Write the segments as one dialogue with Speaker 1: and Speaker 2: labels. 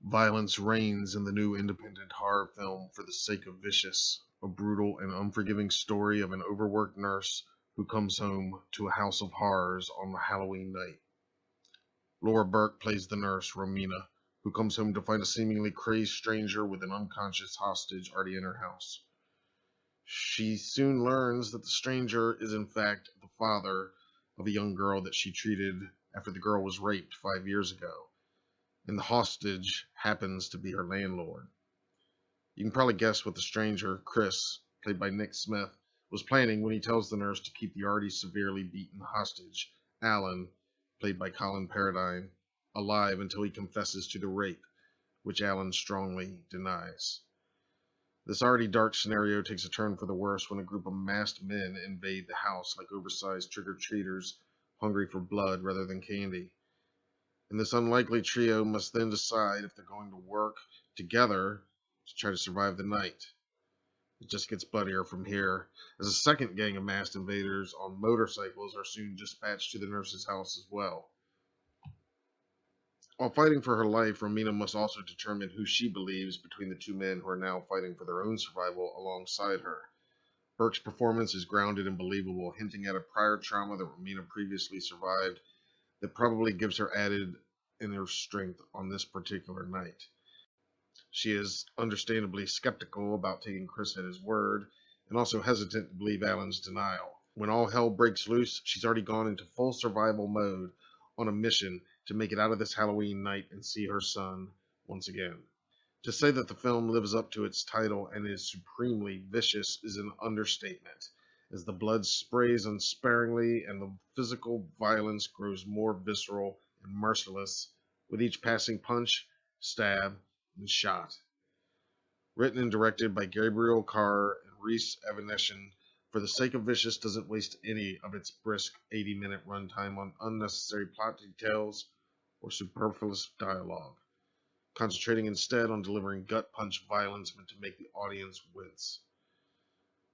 Speaker 1: Violence reigns in the new independent horror film For the Sake of Vicious, a brutal and unforgiving story of an overworked nurse who comes home to a house of horrors on Halloween night. Laura Burke plays the nurse, Romina, who comes home to find a seemingly crazed stranger with an unconscious hostage already in her house. She soon learns that the stranger is in fact the father of a young girl that she treated after the girl was raped 5 years ago, and the hostage happens to be her landlord. You can probably guess what the stranger, Chris, played by Nick Smith, was planning when he tells the nurse to keep the already severely beaten hostage, Alan, played by Colin Paradine, alive until he confesses to the rape, which Alan strongly denies. This already dark scenario takes a turn for the worse when a group of masked men invade the house like oversized trick-or-treaters hungry for blood rather than candy. And this unlikely trio must then decide if they're going to work together to try to survive the night. It just gets bloodier from here, as a second gang of masked invaders on motorcycles are soon dispatched to the nurse's house as well. While fighting for her life, Romina must also determine who she believes between the two men who are now fighting for their own survival alongside her. Burke's performance is grounded and believable, hinting at a prior trauma that Romina previously survived that probably gives her added inner strength on this particular night. She is understandably skeptical about taking Chris at his word, and also hesitant to believe Alan's denial. When all hell breaks loose, she's already gone into full survival mode on a mission to make it out of this Halloween night and see her son once again. To say that the film lives up to its title and is supremely vicious is an understatement, as the blood sprays unsparingly and the physical violence grows more visceral and merciless with each passing punch, stab, and shot. Written and directed by Gabriel Carr and Rhys Evanesian, For the Sake of Vicious doesn't waste any of its brisk 80-minute runtime on unnecessary plot details or superfluous dialogue, concentrating instead on delivering gut-punch violence meant to make the audience wince.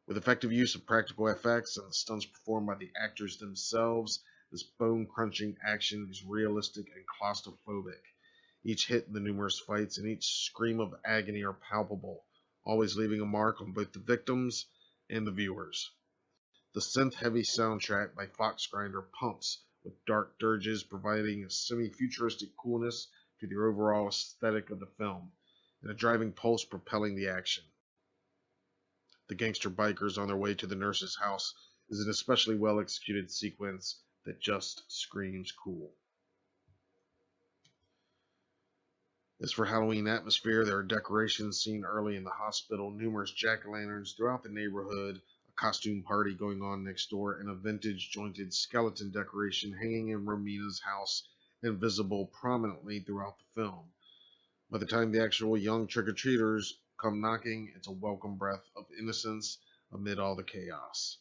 Speaker 1: With effective use of practical effects and the stunts performed by the actors themselves, this bone-crunching action is realistic and claustrophobic. Each hit in the numerous fights and each scream of agony are palpable, always leaving a mark on both the victims and the viewers. The synth-heavy soundtrack by Foxgrinder pumps, with dark dirges providing a semi-futuristic coolness to the overall aesthetic of the film, and a driving pulse propelling the action. The gangster bikers on their way to the nurse's house is an especially well-executed sequence that just screams cool. As for Halloween atmosphere, there are decorations seen early in the hospital, numerous jack-o'-lanterns throughout the neighborhood, a costume party going on next door, and a vintage jointed skeleton decoration hanging in Romina's house and visible prominently throughout the film. By the time the actual young trick-or-treaters come knocking, it's a welcome breath of innocence amid all the chaos.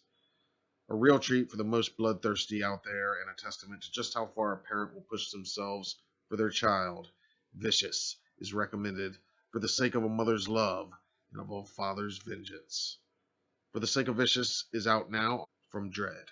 Speaker 1: A real treat for the most bloodthirsty out there, and a testament to just how far a parent will push themselves for their child. Vicious is recommended for the sake of a mother's love and of a father's vengeance. For the Sake of Vicious is out now from Dread.